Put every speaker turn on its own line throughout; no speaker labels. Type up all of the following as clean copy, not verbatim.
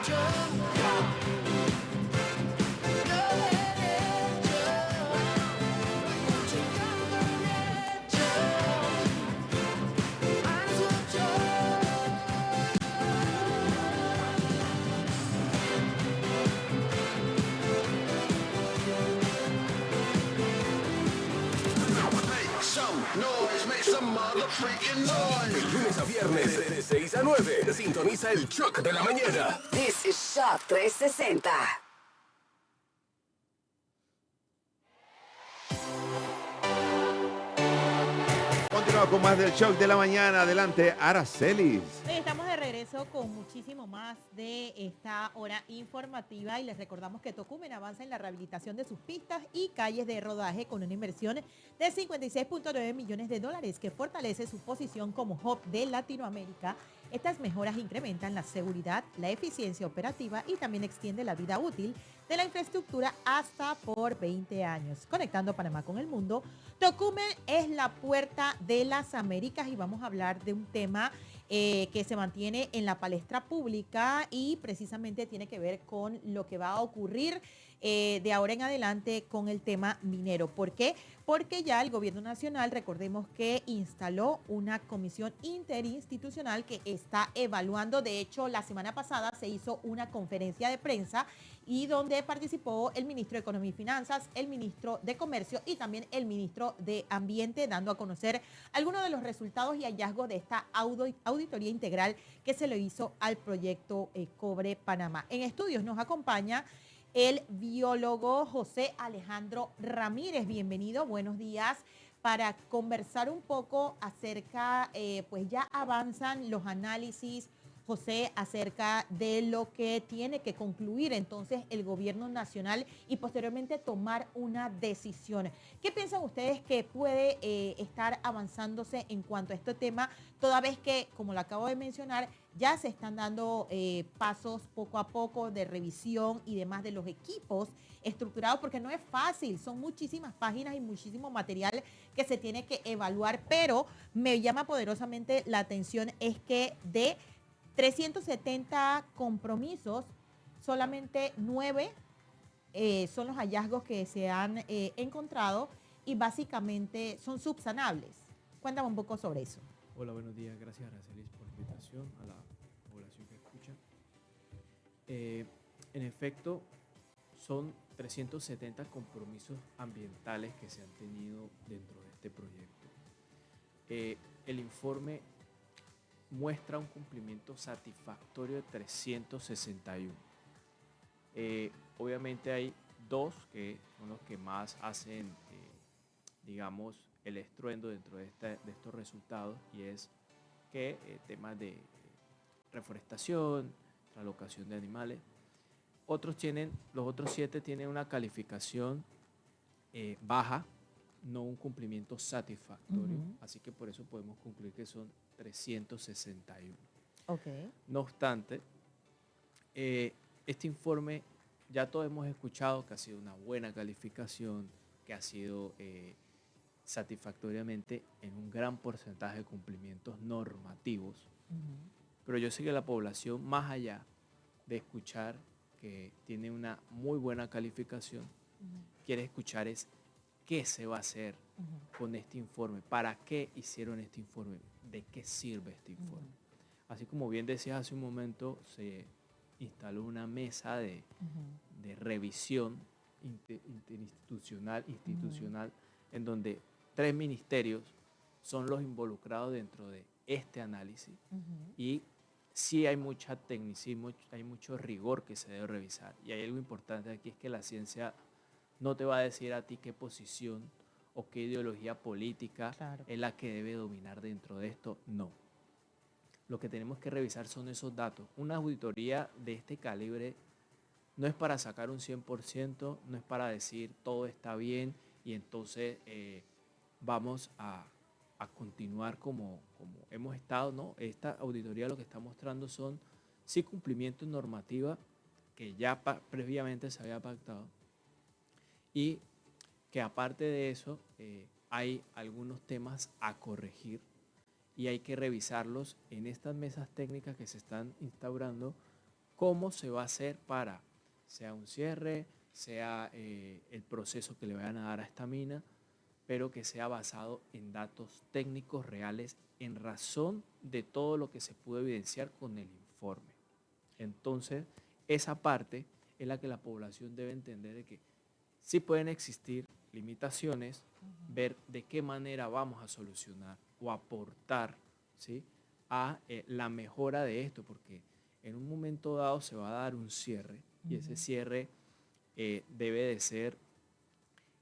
De lunes a viernes, de 6 a 9, sintoniza el Shock de la mañana.
This is Shock 360.
Continuamos con más del Shock de la mañana. Adelante, Aracelis.
Estamos de regreso con muchísimo más de esta hora informativa y les recordamos que Tocumen avanza en la rehabilitación de sus pistas y calles de rodaje con una inversión de 56.9 millones de dólares que fortalece su posición como hub de Latinoamérica. Estas mejoras incrementan la seguridad, la eficiencia operativa y también extiende la vida útil de la infraestructura hasta por 20 años. Conectando Panamá con el mundo, Tocumen es la puerta de las Américas y vamos a hablar de un tema que se mantiene en la palestra pública y precisamente tiene que ver con lo que va a ocurrir de ahora en adelante con el tema minero. ¿Por qué? Porque ya el gobierno nacional, recordemos que instaló una comisión interinstitucional que está evaluando. De hecho, la semana pasada se hizo una conferencia de prensa y donde participó el ministro de Economía y Finanzas, el ministro de Comercio y también el ministro de Ambiente, dando a conocer algunos de los resultados y hallazgos de esta auditoría integral que se le hizo al proyecto Cobre Panamá. En estudios nos acompaña el biólogo José Alejandro Ramírez. Bienvenido, buenos días, para conversar un poco acerca, pues ya avanzan los análisis, José, acerca de lo que tiene que concluir entonces el gobierno nacional y posteriormente tomar una decisión. ¿Qué piensan ustedes que puede estar avanzándose en cuanto a este tema, toda vez que, como lo acabo de mencionar, ya se están dando pasos poco a poco de revisión y demás de los equipos estructurados, porque no es fácil, son muchísimas páginas y muchísimo material que se tiene que evaluar, pero me llama poderosamente la atención es que de 370 compromisos, solamente 9 son los hallazgos que se han encontrado y básicamente son subsanables. Cuéntame un poco sobre eso.
Hola, buenos días. Gracias, Aracelis, por la invitación a la población que escucha. En efecto, son 370 compromisos ambientales que se han tenido dentro de este proyecto. El informe muestra un cumplimiento satisfactorio de 361. Obviamente hay dos que son los que más hacen, digamos, el estruendo dentro de estos resultados, y es que temas de reforestación, realocación de animales. Los otros 7 tienen una calificación baja, no un cumplimiento satisfactorio, así que por eso podemos concluir que son 361.
Okay.
No obstante, este informe ya todos hemos escuchado que ha sido una buena calificación, que ha sido satisfactoriamente en un gran porcentaje de cumplimientos normativos, pero yo sé que la población, más allá de escuchar que tiene una muy buena calificación, quiere escuchar es qué se va a hacer con este informe, para qué hicieron este informe, de qué sirve este informe. Así como bien decías hace un momento, se instaló una mesa de revisión institucional, en donde 3 ministerios son los involucrados dentro de este análisis, y sí hay mucho tecnicismo, hay mucho rigor que se debe revisar. Y hay algo importante aquí, es que la ciencia no te va a decir a ti qué posición o qué ideología política es la que debe dominar dentro de esto. No. Lo que tenemos que revisar son esos datos. Una auditoría de este calibre no es para sacar un 100%, no es para decir todo está bien y entonces vamos a continuar como hemos estado, ¿no? Esta auditoría lo que está mostrando son sí cumplimientos normativos que ya previamente se había pactado, y que aparte de eso hay algunos temas a corregir y hay que revisarlos en estas mesas técnicas que se están instaurando cómo se va a hacer para, sea un cierre, sea el proceso que le vayan a dar a esta mina, pero que sea basado en datos técnicos reales en razón de todo lo que se pudo evidenciar con el informe. Entonces, esa parte es la que la población debe entender de que sí pueden existir limitaciones, ver de qué manera vamos a solucionar o aportar, ¿sí?, a la mejora de esto, porque en un momento dado se va a dar un cierre y ese cierre debe de ser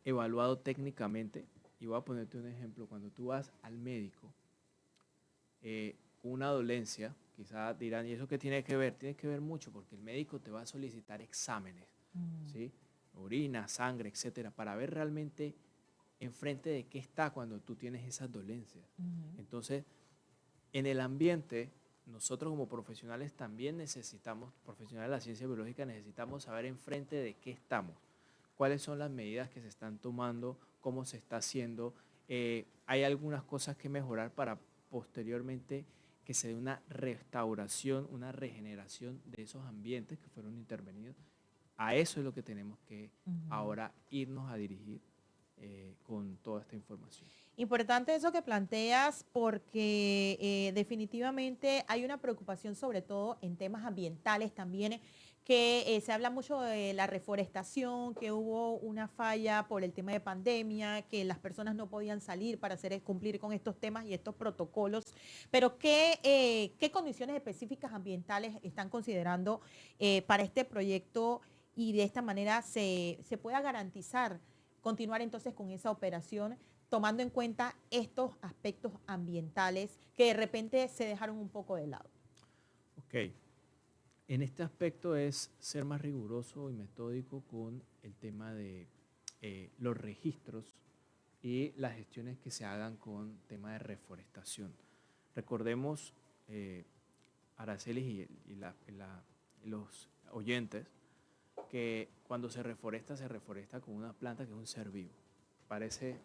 evaluado técnicamente. Y voy a ponerte un ejemplo. Cuando tú vas al médico con una dolencia, quizás dirán, ¿y eso qué tiene que ver? Tiene que ver mucho porque el médico te va a solicitar exámenes, ¿sí? Orina, sangre, etcétera, para ver realmente enfrente de qué está cuando tú tienes esas dolencias. Entonces, en el ambiente, nosotros como profesionales también necesitamos, profesionales de la ciencia biológica, necesitamos saber enfrente de qué estamos, cuáles son las medidas que se están tomando, cómo se está haciendo. Hay algunas cosas que mejorar para posteriormente que se dé una restauración, una regeneración de esos ambientes que fueron intervenidos. A eso es lo que tenemos que ahora irnos a dirigir con toda esta información.
Importante eso que planteas porque definitivamente hay una preocupación sobre todo en temas ambientales también, que se habla mucho de la reforestación, que hubo una falla por el tema de pandemia, que las personas no podían salir para cumplir con estos temas y estos protocolos, pero ¿qué condiciones específicas ambientales están considerando para este proyecto y de esta manera se pueda garantizar continuar entonces con esa operación, tomando en cuenta estos aspectos ambientales que de repente se dejaron un poco de lado?
Ok. En este aspecto es ser más riguroso y metódico con el tema de los registros y las gestiones que se hagan con tema de reforestación. Recordemos, Aracelis y los oyentes, que cuando se reforesta con una planta que es un ser vivo. Parece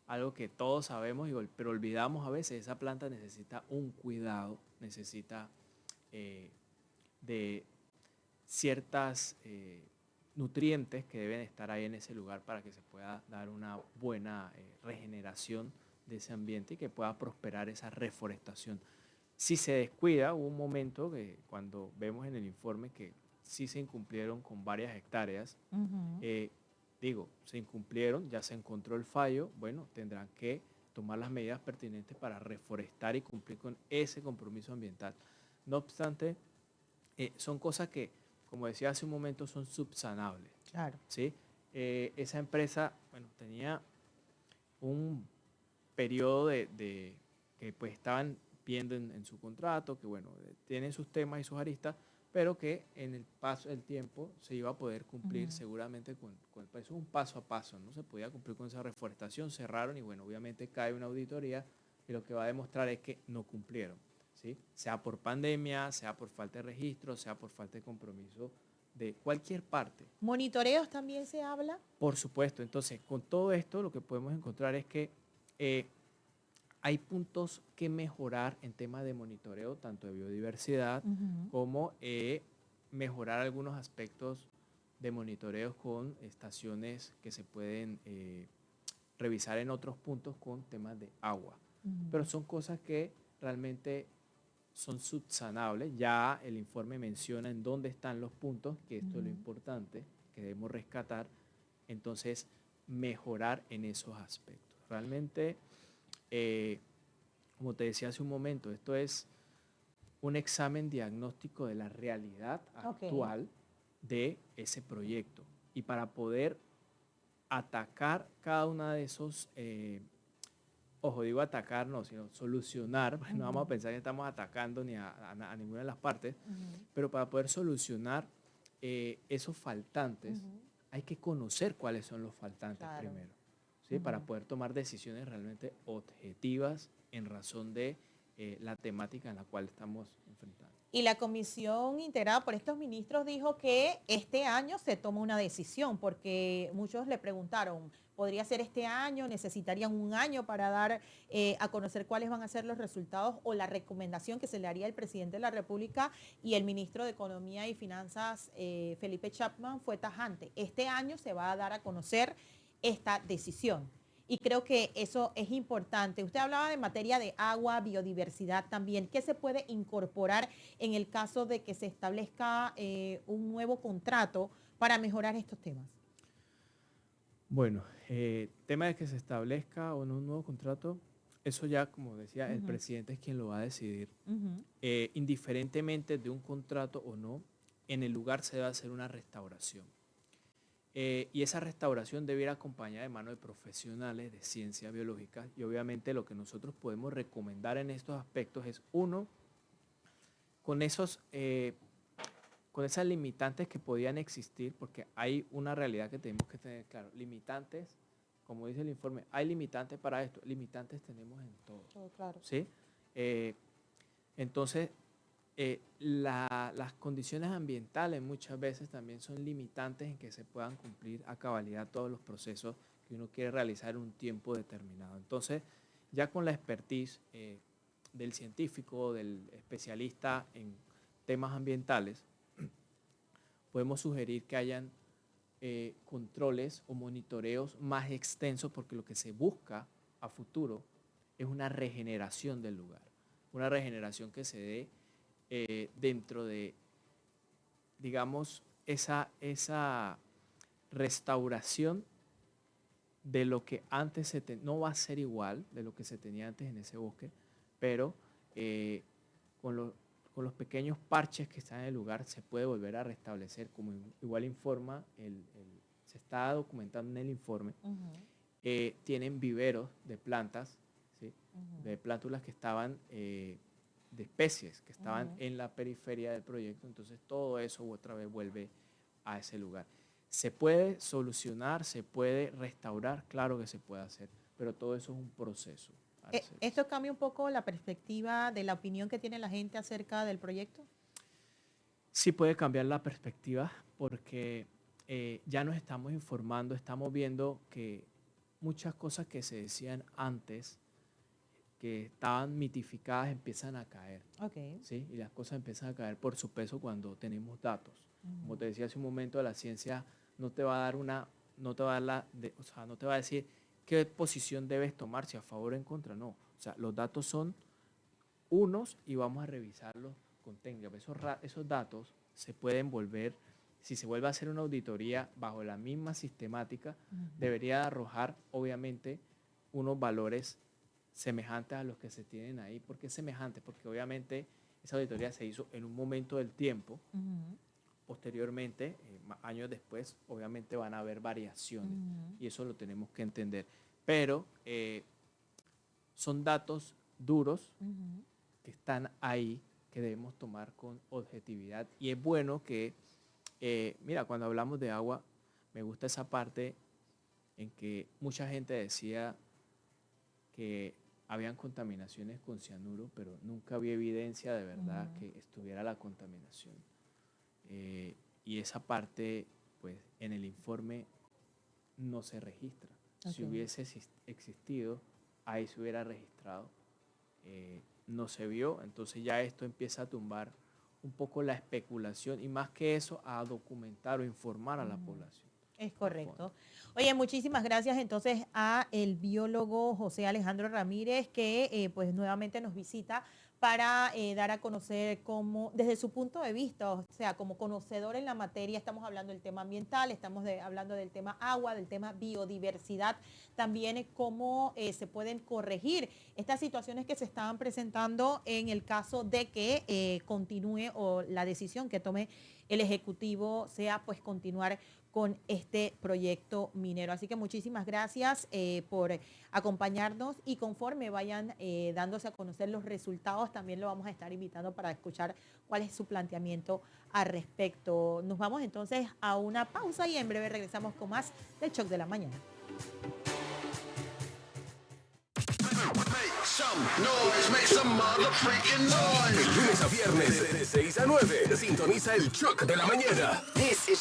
algo que todos sabemos, pero olvidamos a veces. Esa planta necesita un cuidado, necesita de ciertas nutrientes que deben estar ahí en ese lugar para que se pueda dar una buena regeneración de ese ambiente y que pueda prosperar esa reforestación. Si se descuida, hubo un momento que cuando vemos en el informe que sí se incumplieron con varias hectáreas, se incumplieron, ya se encontró el fallo, bueno, tendrán que tomar las medidas pertinentes para reforestar y cumplir con ese compromiso ambiental. No obstante, son cosas que, como decía hace un momento, son subsanables.
Claro.
¿Sí? Esa empresa, bueno, tenía un periodo que pues estaban viendo en su contrato, que bueno, tienen sus temas y sus aristas, pero que en el paso del tiempo se iba a poder cumplir seguramente con eso es un paso a paso, no se podía cumplir con esa reforestación, cerraron y bueno, obviamente cae una auditoría y lo que va a demostrar es que no cumplieron, ¿sí? Sea por pandemia, sea por falta de registro, sea por falta de compromiso de cualquier parte.
¿Monitoreos también se habla?
Por supuesto, entonces con todo esto lo que podemos encontrar es que hay puntos que mejorar en temas de monitoreo, tanto de biodiversidad como mejorar algunos aspectos de monitoreo con estaciones que se pueden revisar en otros puntos con temas de agua. Pero son cosas que realmente son subsanables. Ya el informe menciona en dónde están los puntos, que esto es lo importante, que debemos rescatar. Entonces, mejorar en esos aspectos. Realmente, como te decía hace un momento, esto es un examen diagnóstico de la realidad actual de ese proyecto. Y para poder atacar cada una de esos, ojo, digo atacar, no, sino solucionar, no vamos a pensar que estamos atacando ni a ninguna de las partes, pero para poder solucionar esos faltantes, hay que conocer cuáles son los faltantes primero, ¿sí? Para poder tomar decisiones realmente objetivas en razón de la temática en la cual estamos enfrentando.
Y la comisión integrada por estos ministros dijo que este año se toma una decisión, porque muchos le preguntaron, ¿podría ser este año? ¿Necesitarían un año para dar a conocer cuáles van a ser los resultados o la recomendación que se le haría al presidente de la República? Y el ministro de Economía y Finanzas, Felipe Chapman, fue tajante. Este año se va a dar a conocer esta decisión. Y creo que eso es importante. Usted hablaba de materia de agua, biodiversidad también. ¿Qué se puede incorporar en el caso de que se establezca un nuevo contrato para mejorar estos temas?
Bueno, tema de que se establezca o no un nuevo contrato, eso ya, como decía, el presidente es quien lo va a decidir. Indiferentemente de un contrato o no, en el lugar se debe hacer una restauración. Y esa restauración debe ir acompañada de mano de profesionales de ciencia biológica, y obviamente lo que nosotros podemos recomendar en estos aspectos es, uno, con esas limitantes que podían existir, porque hay una realidad que tenemos que tener claro, limitantes, como dice el informe, hay limitantes para esto, limitantes tenemos en todo.
Todo claro.
¿Sí? Entonces, las condiciones ambientales muchas veces también son limitantes en que se puedan cumplir a cabalidad todos los procesos que uno quiere realizar en un tiempo determinado. Entonces, ya con la expertise del científico, del especialista en temas ambientales, podemos sugerir que hayan controles o monitoreos más extensos, porque lo que se busca a futuro es una regeneración del lugar, una regeneración que se dé dentro de, digamos, esa restauración de lo que antes no va a ser igual de lo que se tenía antes en ese bosque, pero con los pequeños parches que están en el lugar se puede volver a restablecer, como igual informa, se está documentando en el informe. Tienen viveros de plantas, ¿sí? De plántulas que estaban de especies que estaban en la periferia del proyecto, entonces todo eso otra vez vuelve a ese lugar. ¿Se puede solucionar, se puede restaurar? Claro que se puede hacer, pero todo eso es un proceso.
¿Esto cambia un poco la perspectiva de la opinión que tiene la gente acerca del proyecto?
Sí puede cambiar la perspectiva, porque ya nos estamos informando, estamos viendo que muchas cosas que se decían antes, que estaban mitificadas, empiezan a caer.
Okay.
¿Sí? Y las cosas empiezan a caer por su peso cuando tenemos datos. Como te decía hace un momento, la ciencia no te va a dar no te va a decir qué posición debes tomar, si a favor o en contra, no. O sea, los datos son unos y vamos a revisarlos con técnica. Esos datos se pueden volver, si se vuelve a hacer una auditoría bajo la misma sistemática, debería arrojar, obviamente, unos valores semejantes a los que se tienen ahí. ¿Por qué semejantes? Porque obviamente esa auditoría se hizo en un momento del tiempo. Posteriormente, años después, obviamente van a haber variaciones y eso lo tenemos que entender. Pero son datos duros que están ahí, que debemos tomar con objetividad. Y es bueno que, mira, cuando hablamos de agua, me gusta esa parte en que mucha gente decía que habían contaminaciones con cianuro, pero nunca había evidencia de verdad que estuviera la contaminación. Y esa parte, pues, en el informe no se registra. Okay. Si hubiese existido, ahí se hubiera registrado. No se vio, entonces ya esto empieza a tumbar un poco la especulación y más que eso, a documentar o informar a la población.
Es correcto. Oye, muchísimas gracias entonces a el biólogo José Alejandro Ramírez, que pues nuevamente nos visita para dar a conocer cómo, desde su punto de vista, o sea, como conocedor en la materia, estamos hablando del tema ambiental, estamos hablando del tema agua, del tema biodiversidad, también cómo se pueden corregir estas situaciones que se estaban presentando en el caso de que continúe o la decisión que tome el Ejecutivo sea pues continuar con este proyecto minero. Así que muchísimas gracias por acompañarnos y conforme vayan dándose a conocer los resultados, también lo vamos a estar invitando para escuchar cuál es su planteamiento al respecto. Nos vamos entonces a una pausa y en breve regresamos con más del Shock de la Mañana.
De lunes a viernes, de 6 a 9. Sintoniza el Shock de la mañana.
This is